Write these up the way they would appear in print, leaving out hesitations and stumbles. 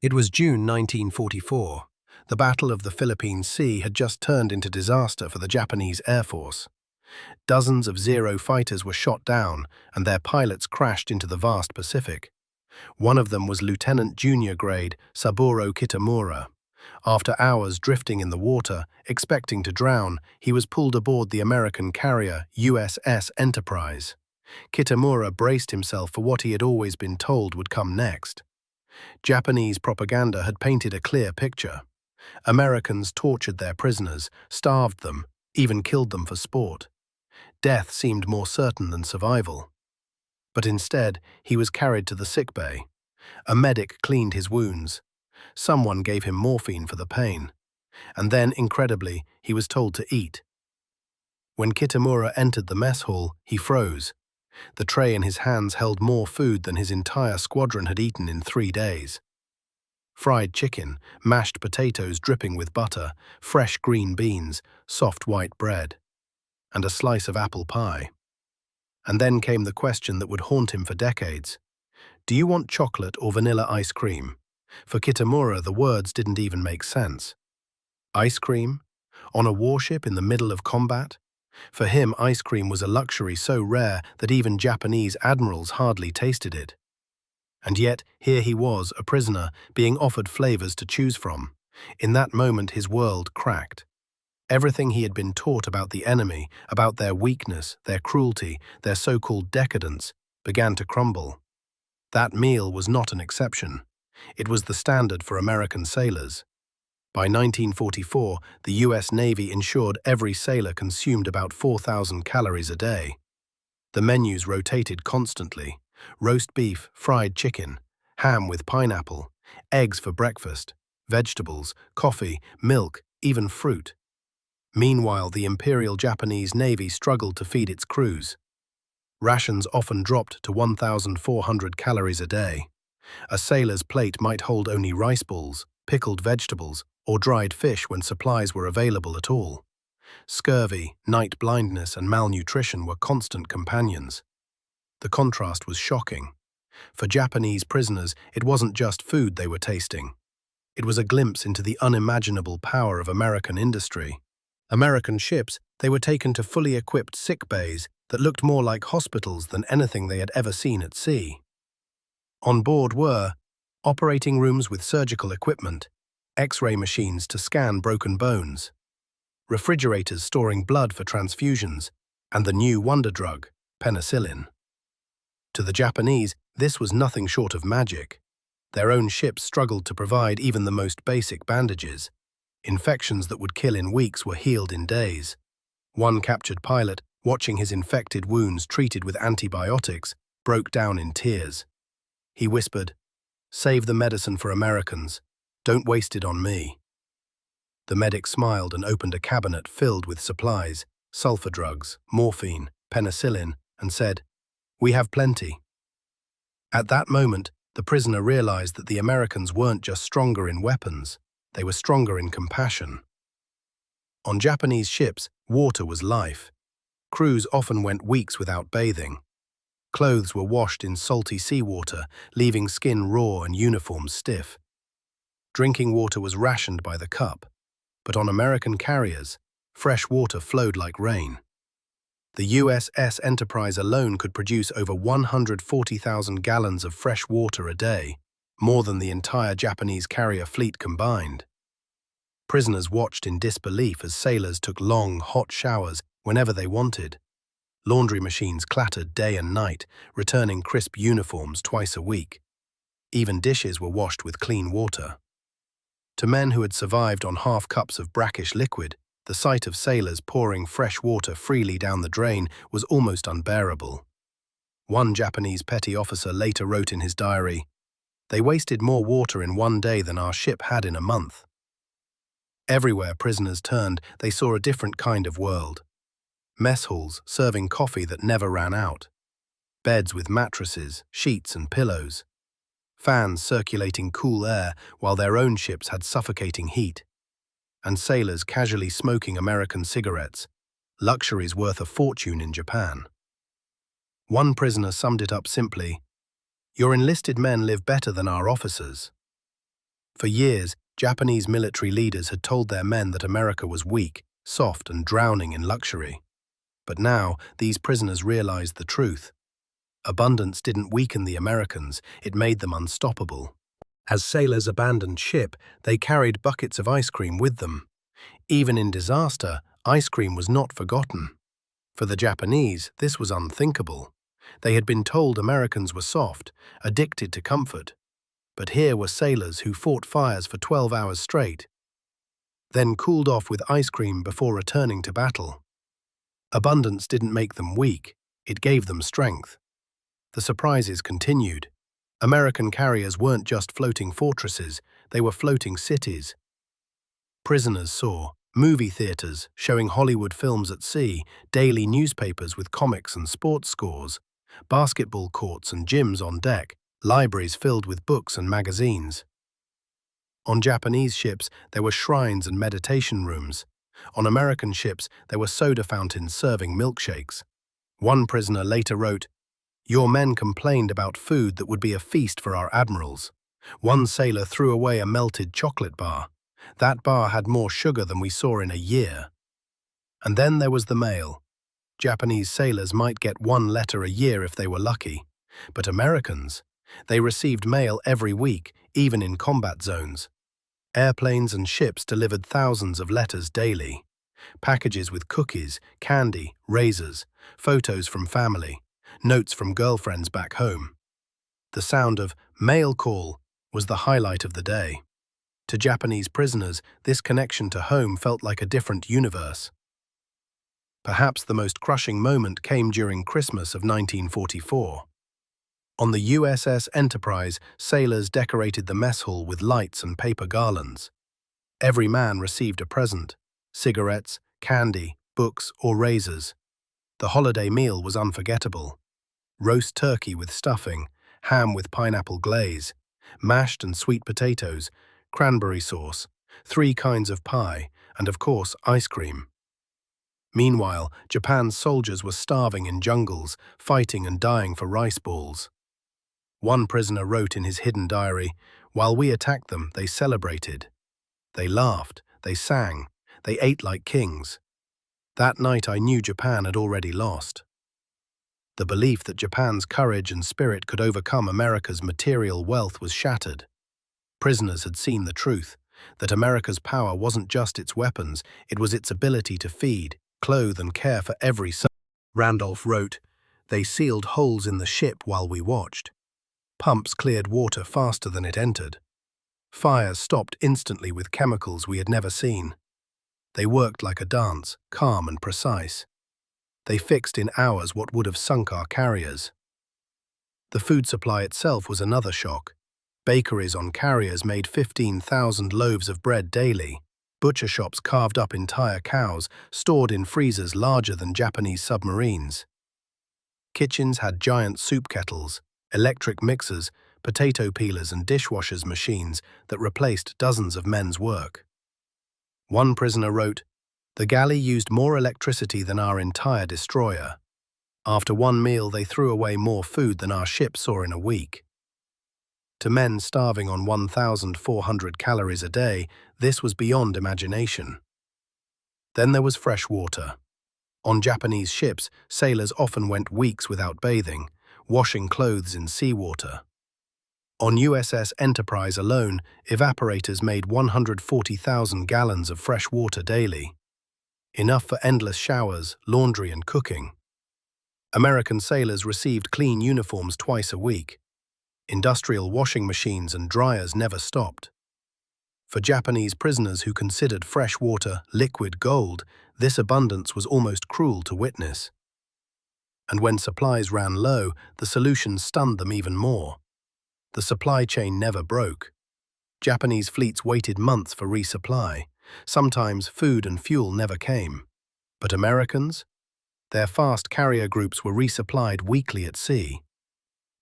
It was June 1944. The Battle of the Philippine Sea had just turned into disaster for the Japanese Air Force. Dozens of Zero fighters were shot down, and their pilots crashed into the vast Pacific. One of them was Lieutenant Junior Grade Saburo Kitamura. After hours drifting in the water, expecting to drown, he was pulled aboard the American carrier USS Enterprise. Kitamura braced himself for what he had always been told would come next. Japanese propaganda had painted a clear picture. Americans tortured their prisoners, starved them, even killed them for sport. Death seemed more certain than survival. But instead, he was carried to the sickbay. A medic cleaned his wounds. Someone gave him morphine for the pain. And then, incredibly, he was told to eat. When Kitamura entered the mess hall, he froze. The tray in his hands held more food than his entire squadron had eaten in 3 days. Fried chicken, mashed potatoes dripping with butter, fresh green beans, soft white bread, and a slice of apple pie. And then came the question that would haunt him for decades. Do you want chocolate or vanilla ice cream? For Kitamura, the words didn't even make sense. Ice cream? On a warship in the middle of combat? For him, ice cream was a luxury so rare that even Japanese admirals hardly tasted it. And yet, here he was, a prisoner, being offered flavors to choose from. In that moment, his world cracked. Everything he had been taught about the enemy, about their weakness, their cruelty, their so-called decadence, began to crumble. That meal was not an exception. It was the standard for American sailors. By 1944, the U.S. Navy ensured every sailor consumed about 4,000 calories a day. The menus rotated constantly: roast beef, fried chicken, ham with pineapple, eggs for breakfast, vegetables, coffee, milk, even fruit. Meanwhile, the Imperial Japanese Navy struggled to feed its crews. Rations often dropped to 1,400 calories a day. A sailor's plate might hold only rice balls, pickled vegetables, or dried fish when supplies were available at all. Scurvy, night blindness, and malnutrition were constant companions. The contrast was shocking. For Japanese prisoners, it wasn't just food they were tasting. It was a glimpse into the unimaginable power of American industry. American ships, they were taken to fully equipped sick bays that looked more like hospitals than anything they had ever seen at sea. On board were operating rooms with surgical equipment, X-ray machines to scan broken bones, refrigerators storing blood for transfusions, and the new wonder drug, penicillin. To the Japanese, this was nothing short of magic. Their own ships struggled to provide even the most basic bandages. Infections that would kill in weeks were healed in days. One captured pilot, watching his infected wounds treated with antibiotics, broke down in tears. He whispered, "Save the medicine for Americans. Don't waste it on me." The medic smiled and opened a cabinet filled with supplies, sulfur drugs, morphine, penicillin, and said, "We have plenty." At that moment, the prisoner realized that the Americans weren't just stronger in weapons, they were stronger in compassion. On Japanese ships, water was life. Crews often went weeks without bathing. Clothes were washed in salty seawater, leaving skin raw and uniforms stiff. Drinking water was rationed by the cup, but on American carriers, fresh water flowed like rain. The USS Enterprise alone could produce over 140,000 gallons of fresh water a day, more than the entire Japanese carrier fleet combined. Prisoners watched in disbelief as sailors took long, hot showers whenever they wanted. Laundry machines clattered day and night, returning crisp uniforms twice a week. Even dishes were washed with clean water. To men who had survived on half cups of brackish liquid, the sight of sailors pouring fresh water freely down the drain was almost unbearable. One Japanese petty officer later wrote in his diary, "They wasted more water in one day than our ship had in a month." Everywhere prisoners turned, they saw a different kind of world. Mess halls serving coffee that never ran out. Beds with mattresses, sheets and pillows. Fans circulating cool air while their own ships had suffocating heat. And sailors casually smoking American cigarettes, luxuries worth a fortune in Japan. One prisoner summed it up simply, "Your enlisted men live better than our officers." For years, Japanese military leaders had told their men that America was weak, soft, and drowning in luxury. But now, these prisoners realized the truth. Abundance didn't weaken the Americans, it made them unstoppable. As sailors abandoned ship, they carried buckets of ice cream with them. Even in disaster, ice cream was not forgotten. For the Japanese, this was unthinkable. They had been told Americans were soft, addicted to comfort. But here were sailors who fought fires for 12 hours straight, then cooled off with ice cream before returning to battle. Abundance didn't make them weak, it gave them strength. The surprises continued. American carriers weren't just floating fortresses, they were floating cities. Prisoners saw movie theaters showing Hollywood films at sea, daily newspapers with comics and sports scores, basketball courts and gyms on deck, libraries filled with books and magazines. On Japanese ships, there were shrines and meditation rooms. On American ships, there were soda fountains serving milkshakes. One prisoner later wrote, "Your men complained about food that would be a feast for our admirals." One sailor threw away a melted chocolate bar. That bar had more sugar than we saw in a year. And then there was the mail. Japanese sailors might get one letter a year if they were lucky. But Americans, they received mail every week, even in combat zones. Airplanes and ships delivered thousands of letters daily. Packages with cookies, candy, razors, photos from family, notes from girlfriends back home. The sound of mail call was the highlight of the day. To Japanese prisoners, this connection to home felt like a different universe. Perhaps the most crushing moment came during Christmas of 1944. On the USS Enterprise, sailors decorated the mess hall with lights and paper garlands. Every man received a present: cigarettes, candy, books, or razors. The holiday meal was unforgettable. Roast turkey with stuffing, ham with pineapple glaze, mashed and sweet potatoes, cranberry sauce, 3 kinds of pie, and of course, ice cream. Meanwhile, Japan's soldiers were starving in jungles, fighting and dying for rice balls. One prisoner wrote in his hidden diary, "While we attacked them, they celebrated. They laughed, they sang, they ate like kings. That night I knew Japan had already lost." The belief that Japan's courage and spirit could overcome America's material wealth was shattered. Prisoners had seen the truth, that America's power wasn't just its weapons, it was its ability to feed, clothe, and care for every son. Randolph wrote, "They sealed holes in the ship while we watched. Pumps cleared water faster than it entered. Fires stopped instantly with chemicals we had never seen. They worked like a dance, calm and precise. They fixed in hours what would have sunk our carriers." The food supply itself was another shock. Bakeries on carriers made 15,000 loaves of bread daily. Butcher shops carved up entire cows, stored in freezers larger than Japanese submarines. Kitchens had giant soup kettles, electric mixers, potato peelers and dishwashers machines that replaced dozens of men's work. One prisoner wrote, "The galley used more electricity than our entire destroyer. After one meal, they threw away more food than our ship saw in a week." To men starving on 1,400 calories a day, this was beyond imagination. Then there was fresh water. On Japanese ships, sailors often went weeks without bathing, washing clothes in seawater. On USS Enterprise alone, evaporators made 140,000 gallons of fresh water daily, enough for endless showers, laundry, and cooking. American sailors received clean uniforms twice a week. Industrial washing machines and dryers never stopped. For Japanese prisoners who considered fresh water liquid gold, this abundance was almost cruel to witness. And when supplies ran low, the solution stunned them even more. The supply chain never broke. Japanese fleets waited months for resupply. Sometimes food and fuel never came. But Americans? Their fast carrier groups were resupplied weekly at sea.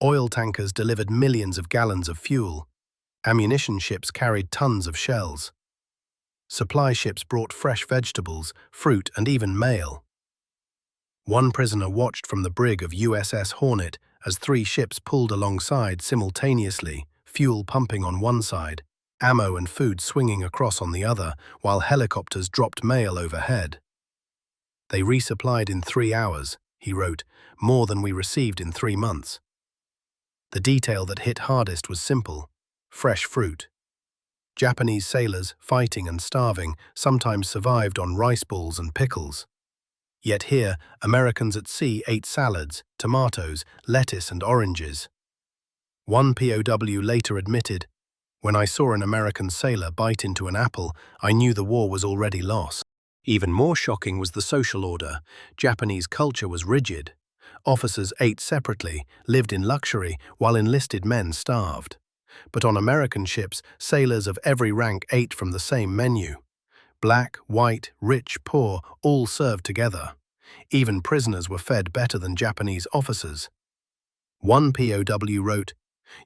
Oil tankers delivered millions of gallons of fuel. Ammunition ships carried tons of shells. Supply ships brought fresh vegetables, fruit, and even mail. One prisoner watched from the brig of USS Hornet as 3 ships pulled alongside simultaneously, fuel pumping on one side, ammo and food swinging across on the other, while helicopters dropped mail overhead. "They resupplied in 3 hours," he wrote, "more than we received in 3 months." The detail that hit hardest was simple: fresh fruit. Japanese sailors, fighting and starving, sometimes survived on rice balls and pickles. Yet here, Americans at sea ate salads, tomatoes, lettuce and oranges. One POW later admitted, "When I saw an American sailor bite into an apple, I knew the war was already lost." Even more shocking was the social order. Japanese culture was rigid. Officers ate separately, lived in luxury, while enlisted men starved. But on American ships, sailors of every rank ate from the same menu. Black, white, rich, poor, all served together. Even prisoners were fed better than Japanese officers. One POW wrote,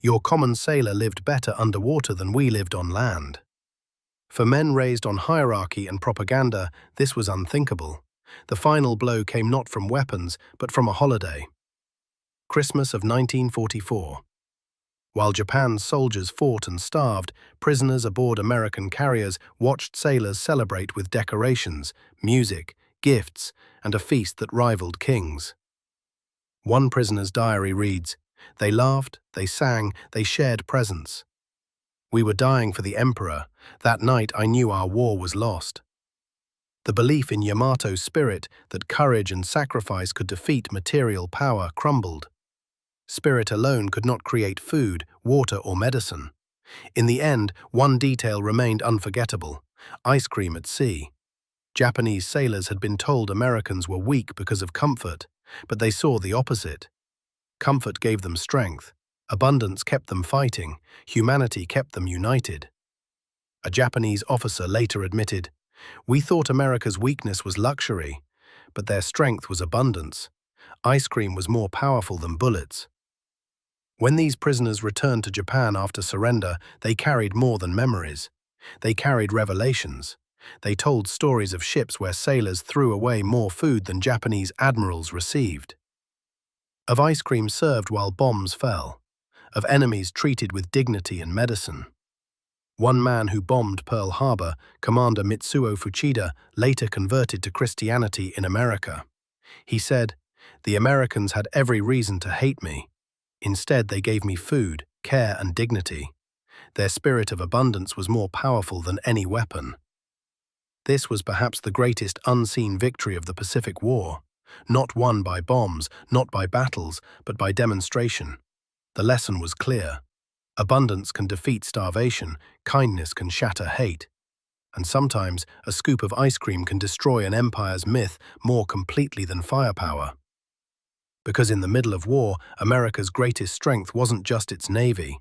"Your common sailor lived better underwater than we lived on land." For men raised on hierarchy and propaganda, this was unthinkable. The final blow came not from weapons, but from a holiday. Christmas of 1944. While Japan's soldiers fought and starved, prisoners aboard American carriers watched sailors celebrate with decorations, music, gifts, and a feast that rivaled kings. One prisoner's diary reads, "They laughed, they sang, they shared presents. We were dying for the emperor. That night I knew our war was lost." The belief in Yamato's spirit that courage and sacrifice could defeat material power crumbled. Spirit alone could not create food, water, or medicine. In the end, one detail remained unforgettable: ice cream at sea. Japanese sailors had been told Americans were weak because of comfort, but they saw the opposite. Comfort gave them strength. Abundance kept them fighting. Humanity kept them united. A Japanese officer later admitted, "We thought America's weakness was luxury, but their strength was abundance. Ice cream was more powerful than bullets." When these prisoners returned to Japan after surrender, they carried more than memories. They carried revelations. They told stories of ships where sailors threw away more food than Japanese admirals received. Of ice cream served while bombs fell. Of enemies treated with dignity and medicine. One man who bombed Pearl Harbor, Commander Mitsuo Fuchida, later converted to Christianity in America. He said, "The Americans had every reason to hate me. Instead, they gave me food, care, and dignity. Their spirit of abundance was more powerful than any weapon." This was perhaps the greatest unseen victory of the Pacific War, not won by bombs, not by battles, but by demonstration. The lesson was clear. Abundance can defeat starvation, kindness can shatter hate, and sometimes a scoop of ice cream can destroy an empire's myth more completely than firepower. Because in the middle of war, America's greatest strength wasn't just its navy,